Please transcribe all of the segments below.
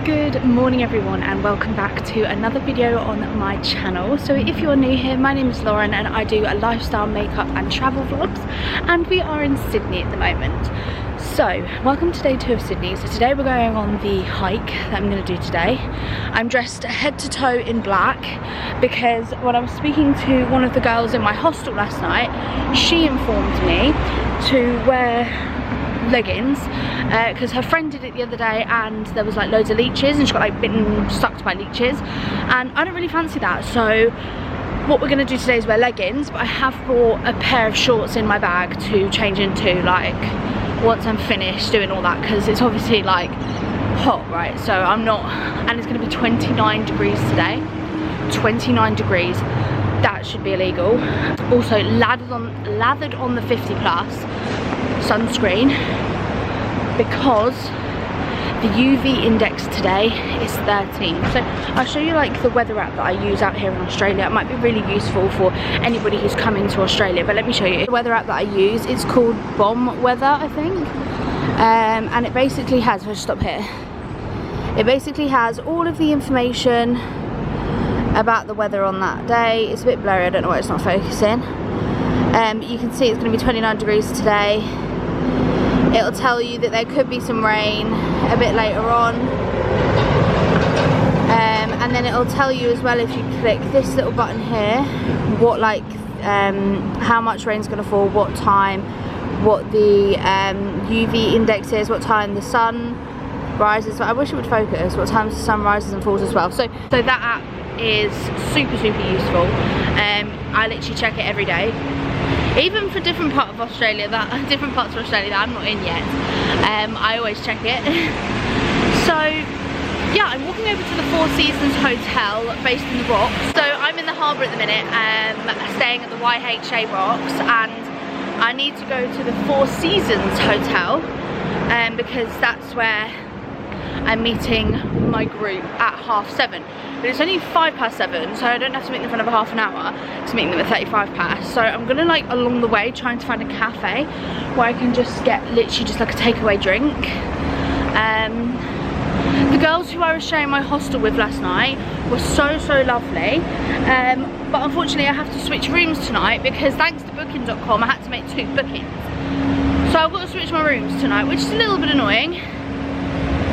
Good morning everyone, and welcome back to another video on my channel. So if you're new here, my name is Lauren and I do a lifestyle, makeup and travel vlogs, and we are in Sydney at the moment. So welcome to day 2 of Sydney. So today we're going on the hike that I'm going to do today. I'm dressed head to toe in black because when I was speaking to one of the girls in my hostel last night, she informed me to wear leggings because her friend did it the other day and there was like loads of leeches and she got like bitten, stuck by leeches, and I don't really fancy that. So what we're going to do today is wear leggings, but I have brought a pair of shorts in my bag to change into, like, once I'm finished doing all that, because it's obviously like hot, right? So I'm not, and it's going to be 29 degrees today. 29 degrees, that should be illegal. Also lathered on the 50 plus sunscreen because the UV index today is 13. So I'll show you like the weather app that I use out here in Australia. It might be really useful for anybody who's coming to Australia, but let me show you. The weather app that I use is called Bomb Weather, I think, and it basically has, if I just stop here, it basically has all of the information about the weather on that day. It's a bit blurry, I don't know why it's not focusing. You can see it's going to be 29 degrees today. It'll tell you that there could be some rain a bit later on, and then it'll tell you as well, if you click this little button here, what like how much rain's going to fall, what time, what the UV index is, what time the sun rises. I wish it would focus, what times the sun rises and falls as well. So that app is super useful. I literally check it every day, even for different parts of Australia that I'm not in yet. I always check it. So yeah, I'm walking over to the Four Seasons Hotel based in the Rocks. So I'm in the harbour at the minute, staying at the YHA Rocks, and I need to go to the Four Seasons Hotel because that's where I'm meeting my group at 7:30, but it's only 7:05, so I don't have to meet them for another half an hour to meet them at 35 past. So I'm gonna, like, along the way trying to find a cafe where I can just get literally just like a takeaway drink. The girls who I was sharing my hostel with last night were so lovely, but unfortunately I have to switch rooms tonight because thanks to booking.com I had to make 2 bookings, so I've got to switch my rooms tonight, which is a little bit annoying.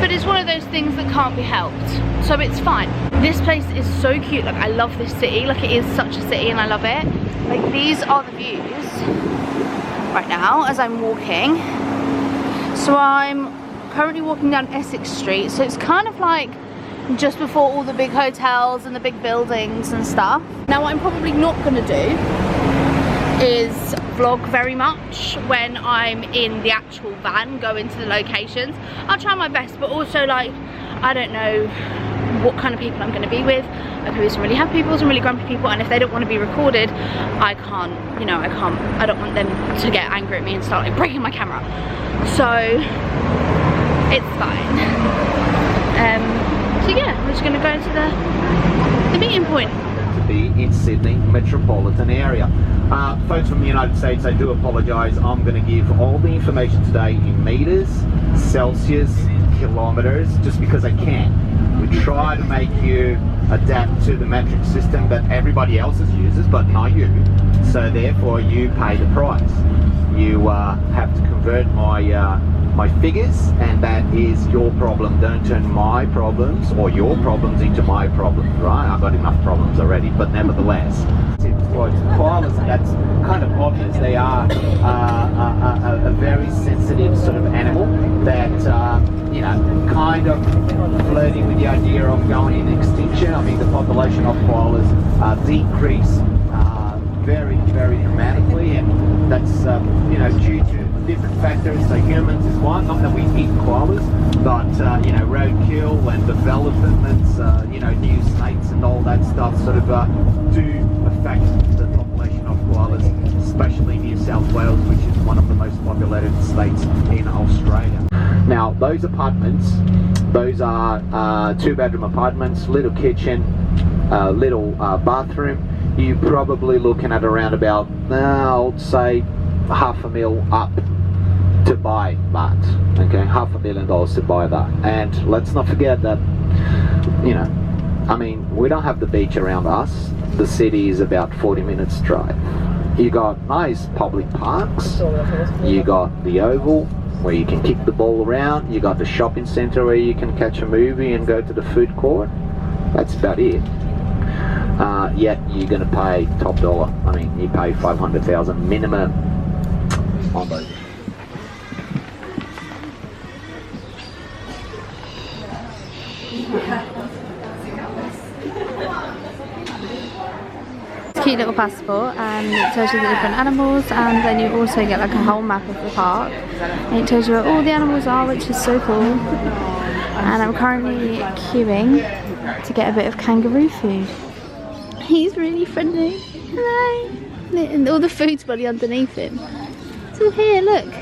But it's one of those things that can't be helped, so it's fine. This place is so cute. Like, I love this city. Like, it is such a city and I love it. Like, these are the views right now as I'm walking. So I'm currently walking down Essex Street, so it's kind of like just before all the big hotels and the big buildings and stuff. Now what I'm probably not gonna do is vlog very much when I'm in the actual van going to the locations. I'll try my best, but also, like, I don't know what kind of people I'm going to be with. There could be some really happy people, some really grumpy people, and if they don't want to be recorded, I can't, you know, I don't want them to get angry at me and start like breaking my camera. So it's fine. So yeah, I'm just going to go to the meeting point. Be in Sydney metropolitan area. Folks from the United States, I do apologise. I'm going to give all the information today in meters, Celsius, kilometers, just because I can. We try to make you adapt to the metric system that everybody else uses, but not you. So therefore you pay the price. You have to convert my figures, and that is your problem. Don't turn my problems or your problems into my problems, right? I've got enough problems already, but nevertheless. Koalas, that's kind of obvious. They are a very sensitive sort of animal that, you know, kind of flirting with the idea of going in extinction. I mean, the population of koalas decrease very dramatically, and that's, you know, due to different factors. So humans is one, not that we eat koalas, but you know, roadkill and developments, you know, new snakes and all that stuff sort of do affect the population of koalas, especially New South Wales, which is one of the most populated states in Australia. Now, those apartments, those are 2-bedroom apartments, little kitchen, little bathroom. You're probably looking at around about, I would say, $500,000 up to buy that. Okay, $500,000 to buy that. And let's not forget that you know, I mean, we don't have the beach around us. The city is about 40 minutes drive. You got nice public parks. You got the Oval, where you can kick the ball around. You got the shopping centre where you can catch a movie and go to the food court. That's about it. Yet you're going to pay top dollar. I mean, you pay $500,000 minimum on those. Cute little passport, and it tells you the different animals, and then you also get like a whole map of the park, and it tells you where all the animals are, which is so cool. And I'm currently queuing to get a bit of kangaroo food. He's really friendly. Hello. And all the food's bloody underneath him. It's all here, look.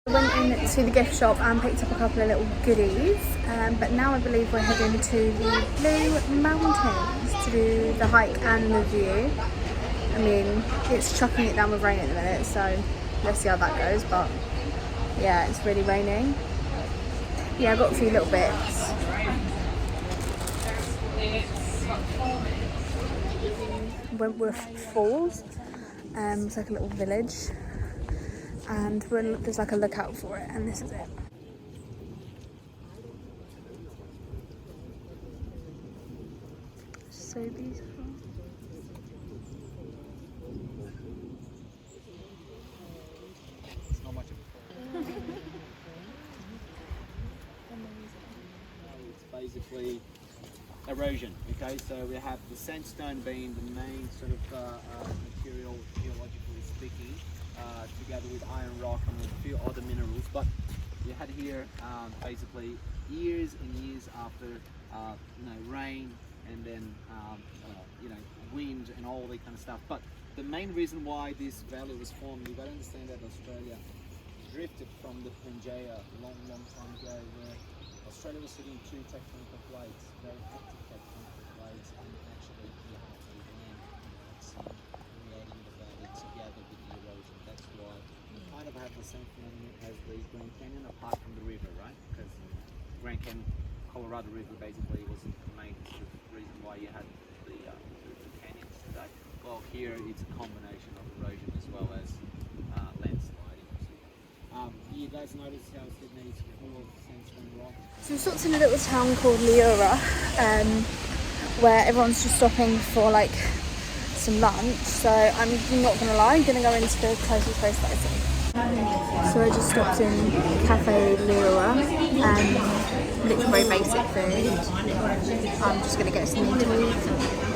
Went into the gift shop and picked up a couple of little goodies, but now I believe we're heading to the Blue Mountains to do the hike and the view. I mean, it's chucking it down with rain at the minute, so let's see how that goes, but yeah, it's really raining. Yeah, I got a few little bits. Wentworth Falls, it's like a little village. And there's like a lookout for it, and this is it. So beautiful. It's not much of a fall. It's basically erosion, okay? So we have the sandstone being the main sort of material, geologically speaking. Together with iron rock and a few other minerals, but you had here basically years and years after rain and then wind and all that kind of stuff. But the main reason why this valley was formed, you got to understand that Australia drifted from the Pangaea a long time ago, where Australia was sitting two tectonic plates, very active tectonic plates, and actually you have to land creating the valley together with the erosion. That's why you kind of have the same phenomenon as the Grand Canyon, apart from the river, right? Because Grand Canyon, Colorado River basically was the main reason why you had the canyons today. Well, here it's a combination of erosion as well as landsliding. You guys notice how Sydney is full of sandstone rock? So we stopped in a little town called Leura, where everyone's just stopping for like some lunch. So I'm not gonna lie, I'm gonna go into the closest place that I see. So I just stopped in Cafe Leura, literally very basic food. I'm just gonna get something to eat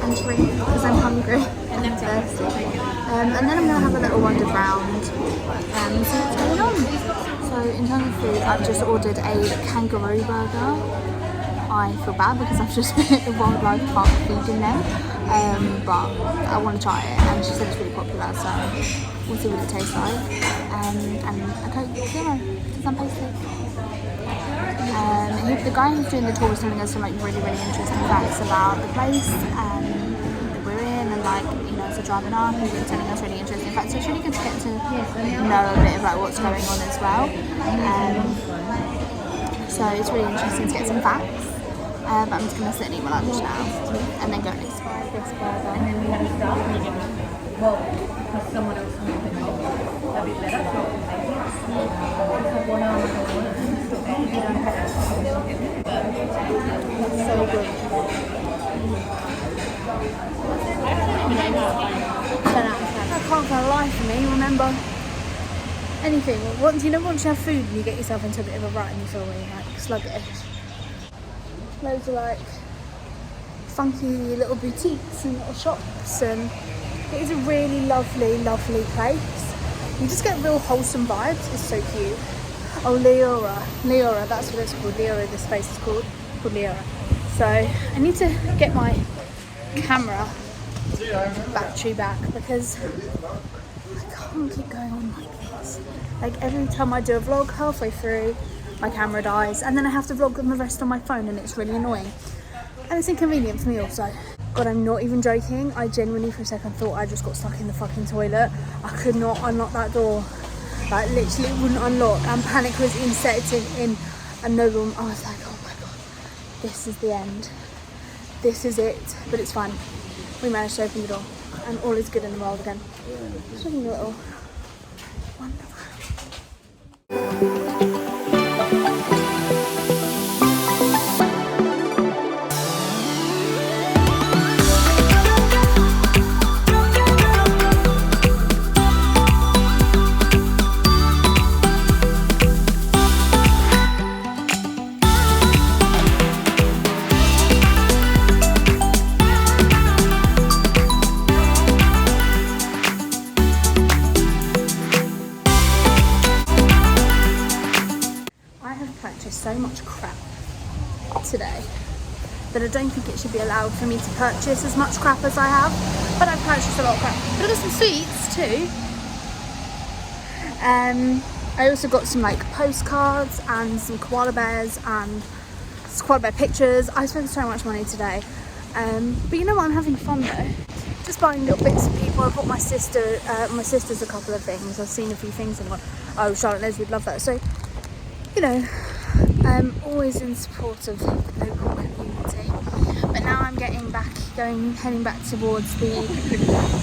and drink because I'm hungry and I'm thirsty. And then I'm gonna have a little wander around and see what's going on. So in terms of food, I've just ordered a kangaroo burger. I feel bad because I've just been at the wildlife park feeding them, but I want to try it, and she said it's really popular, so we'll see what it tastes like. And a Coke Zero, because I'm basic. The guy who's doing the tour was telling us some like really interesting facts about the place that we're in, and like, it's a driving up, who were telling us really interesting facts. So it's really good to get to know a bit about what's going on as well. So it's really interesting to get some facts. But I'm just going to sit and eat my lunch now and then go and explore this burger. And then we had a start. Well, because someone else can pick up a bit better. That's so good. I can't for a life for me, remember? Anything. Once you have food and you get yourself into a bit of a rut and you feel really like sluggish. Loads of like funky little boutiques and little shops, and it is a really lovely place. You just get real wholesome vibes. It's so cute. Oh, Leora, that's what it's called. Leora, this space is called Leora. So I need to get my camera battery back because I can't keep going on like this. Like every time I do a vlog, halfway through my camera dies and then I have to vlog the rest on my phone, and it's really annoying and it's inconvenient for me also. God, I'm not even joking. I genuinely for a second thought I just got stuck in the fucking toilet. I could not unlock that door. Like literally it wouldn't unlock and panic was setting in and no room. I was like, oh my god, this is the end. This is it. But it's fine. We managed to open the door and all is good in the world again. It's really little wonderful. So much crap today that I don't think it should be allowed for me to purchase as much crap as I have, but I've purchased a lot of crap. I got some sweets too. I also got some like postcards and some koala bears and koala bear pictures. I spent so much money today, but you know what, I'm having fun though, just buying little bits of people. I bought my sister's a couple of things. I've seen a few things and gone, oh, Charlotte knows we'd love that. So you know, always in support of the local community. But now I'm heading back towards the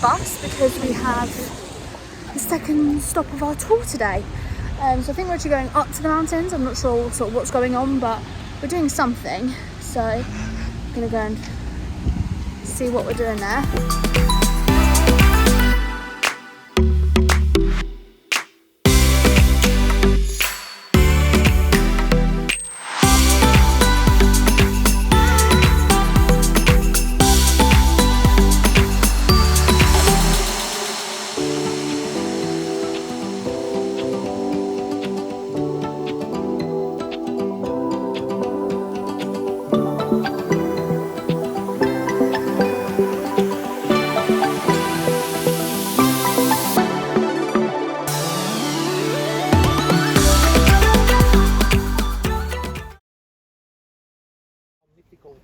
bus because we have the second stop of our tour today. So I think we're actually going up to the mountains. I'm not sure sort of what's going on, but we're doing something. So I'm gonna go and see what we're doing there.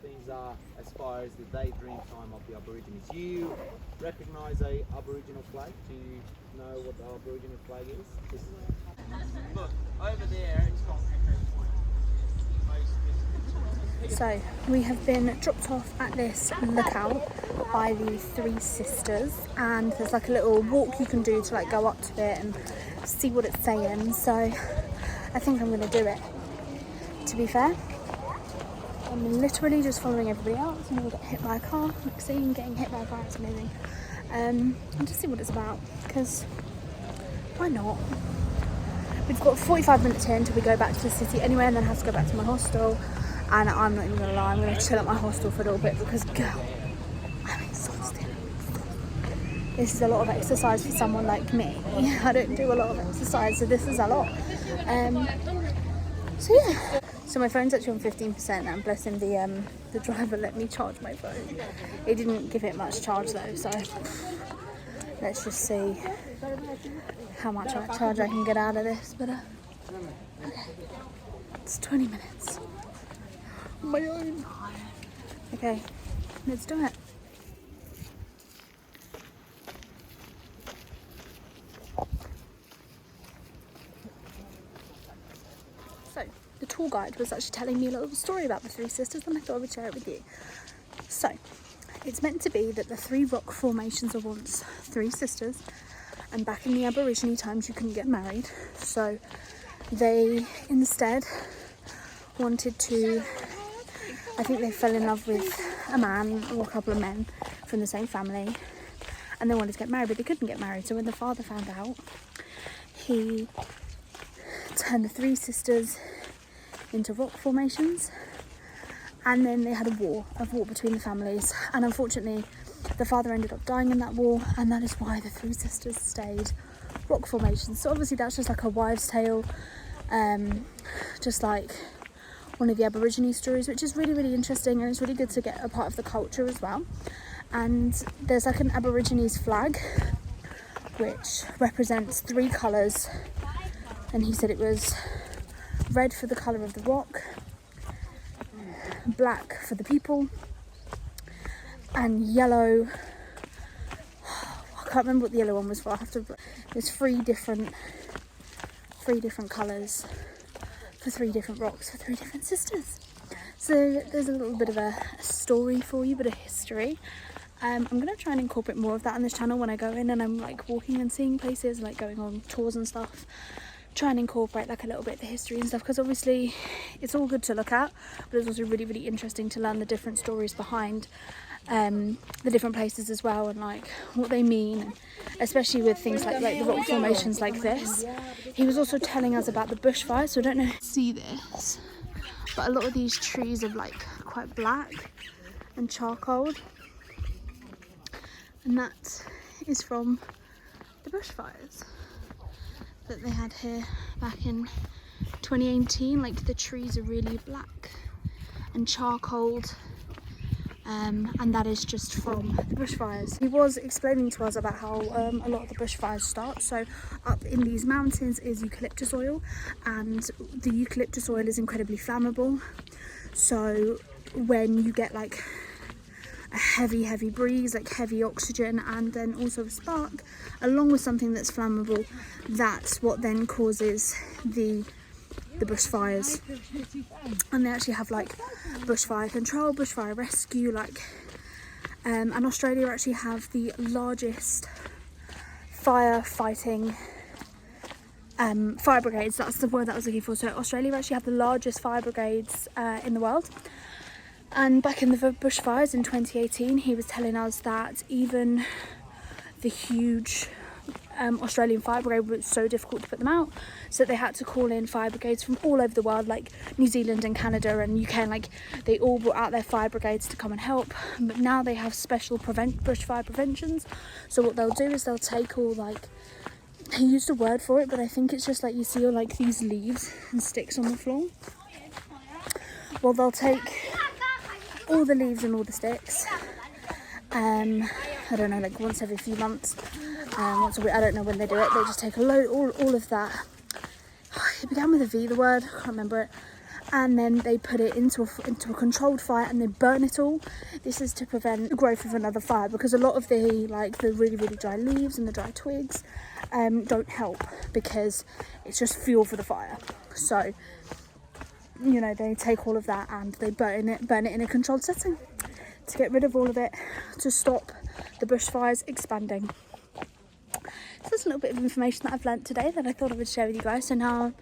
Things are as far as the daydream time of the Aborigines. You recognise a Aboriginal flag? Do you know what the Aboriginal flag is? Look, over there it's got Echo Point. So we have been dropped off at this lookout by the Three Sisters, and there's like a little walk you can do to like go up to it and see what it's saying. So I think I'm going to do it, to be fair. I'm literally just following everybody else. I'm going to get hit by a car. Maxine getting hit by a car, it's amazing. And just see what it's about, because why not? We've got 45 minutes here until we go back to the city anyway, and then have to go back to my hostel. And I'm not even going to lie, I'm going to chill at my hostel for a little bit because, girl, I'm exhausted. This is a lot of exercise for someone like me. I don't do a lot of exercise, so this is a lot. So yeah. So my phone's actually on 15%, and bless him, the driver let me charge my phone. He didn't give it much charge though, so let's just see how much charge I can get out of this. But okay, it's 20 minutes on my own. Okay, let's do it. tour guide was actually telling me a little story about the three sisters, and I thought I would share it with you. So it's meant to be that the three rock formations are once three sisters, and back in the Aborigine times you couldn't get married, so they instead wanted to, I think they fell in love with a man or a couple of men from the same family, and they wanted to get married, but they couldn't get married. So when the father found out, he turned the three sisters into rock formations, and then they had a war between the families, and unfortunately the father ended up dying in that war, and that is why the three sisters stayed rock formations. So obviously that's just like a wives' tale, just like one of the Aborigine stories, which is really, really interesting, and it's really good to get a part of the culture as well. And there's like an Aborigines flag which represents three colours, and he said it was red for the colour of the rock, black for the people, and yellow, I can't remember what the yellow one was for, there's three different colours for three different rocks for three different sisters. So there's a little bit of a story for you, bit of history. I'm going to try and incorporate more of that on this channel when I go in and I'm like walking and seeing places, like going on tours and stuff. Try and incorporate like a little bit of the history and stuff, because obviously it's all good to look at, but it's also really, really interesting to learn the different stories behind the different places as well, and like what they mean, and especially with things like the rock formations like this. He was also telling us about the bushfires, so I don't know if you see this, but a lot of these trees are like quite black and charcoal, and that is from the bushfires that they had here back in 2018. Like the trees are really black and charcoaled, and that is just from the bushfires. He was explaining to us about how a lot of the bushfires start. So up in these mountains is eucalyptus oil, and the eucalyptus oil is incredibly flammable. So when you get like a heavy breeze, like heavy oxygen, and then also a spark along with something that's flammable, that's what then causes the bushfires. And they actually have like bushfire control, bushfire rescue, like and Australia actually have the largest firefighting fire brigades. That's the word that I was looking for. So Australia actually have the largest fire brigades in the world. And back in the bushfires in 2018, he was telling us that even the huge Australian fire brigade was so difficult to put them out, so they had to call in fire brigades from all over the world, like New Zealand and Canada and UK, and like they all brought out their fire brigades to come and help. But now they have special bushfire preventions. So what they'll do is they'll take all, like, he used a word for it, but I think it's just like you see all like these leaves and sticks on the floor. Well, they'll take all the leaves and all the sticks, I don't know, like once every few months, once a week, I don't know when they do it. They just take a load, all of that. It began with a V, the word, I can't remember it. And then they put it into a controlled fire and they burn it all. This is to prevent the growth of another fire, because a lot of the really, really dry leaves and the dry twigs don't help, because it's just fuel for the fire. So, you know, they take all of that and they burn it in a controlled setting to get rid of all of it, to stop the bushfires expanding. So that's a little bit of information that I've learnt today that I thought I would share with you guys. So now I'm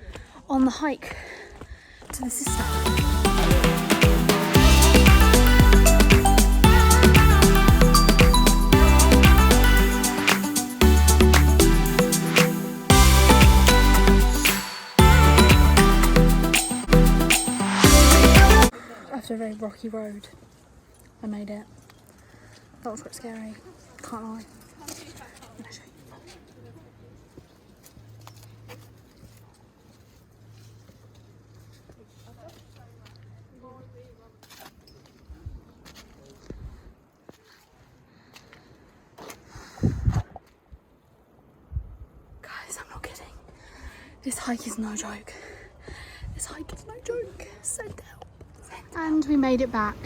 on the hike to the sister. After a very rocky road, I made it. That was quite scary, can't lie. I'm gonna show you. Guys, I'm not kidding. This hike is no joke. This hike is no joke. Send help. And we made it back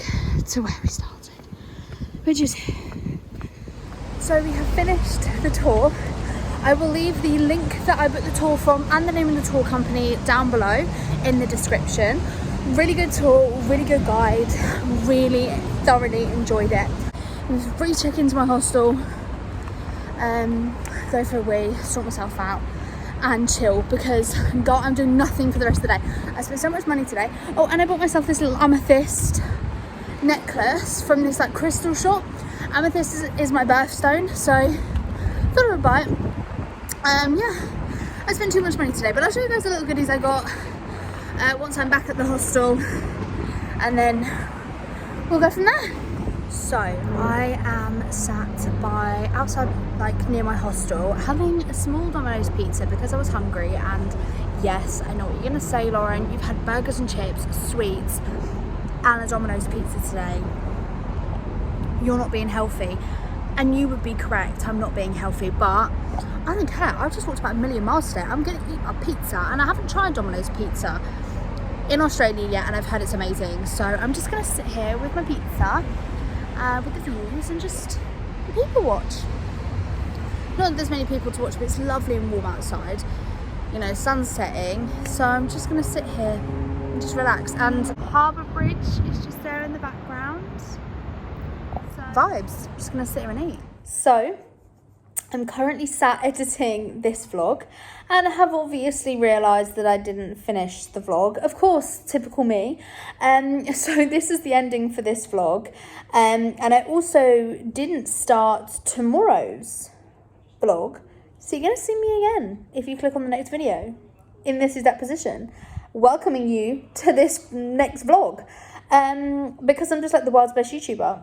to where we started, which is here. So we have finished the tour. I will leave the link that I booked the tour from and the name of the tour company down below in the description. Really good tour, really good guide, really thoroughly enjoyed it. Re-check into my hostel, go for a wee, sort myself out and chill, because God, I'm doing nothing for the rest of the day. I spent so much money today. Oh, and I bought myself this little amethyst necklace from this like crystal shop. Amethyst is my birthstone, so thought I would buy it. Yeah, I spent too much money today, but I'll show you guys the little goodies I got once I'm back at the hostel, and then we'll go from there. So I am sat outside, like near my hostel, having a small Domino's pizza because I was hungry. And yes, I know what you're gonna say, Lauren, you've had burgers and chips, sweets, and a Domino's pizza today. You're not being healthy. And you would be correct, I'm not being healthy, but I don't care. I've just walked about 1,000,000 miles today. I'm gonna eat a pizza, and I haven't tried Domino's pizza in Australia yet, and I've heard it's amazing. So I'm just gonna sit here with my pizza, with the views, and just people watch. Not that there's many people to watch, but it's lovely and warm outside. You know, sun's setting, so I'm just gonna sit here and just relax. And Harbour Bridge is just there in the background. Vibes. I'm just gonna sit here and eat. So I'm currently sat editing this vlog, and I have obviously realised that I didn't finish the vlog. Of course, typical me. So this is the ending for this vlog, and I also didn't start tomorrow's vlog. So you're gonna see me again if you click on the next video in this exact position, welcoming you to this next vlog, because I'm just like the world's best YouTuber.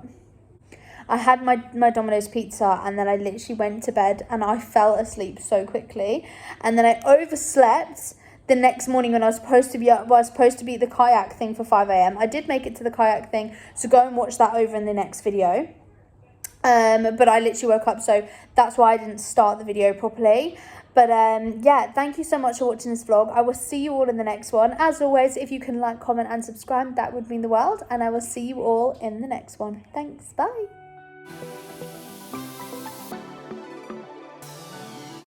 I had my Domino's pizza, and then I literally went to bed and I fell asleep so quickly. And then I overslept the next morning when I was supposed to be up. Well, I was supposed to be at the kayak thing for 5 a.m. I did make it to the kayak thing, so go and watch that over in the next video. But I literally woke up, so that's why I didn't start the video properly. But yeah, thank you so much for watching this vlog. I will see you all in the next one. As always, if you can like, comment and subscribe, that would mean the world. And I will see you all in the next one. Thanks, bye.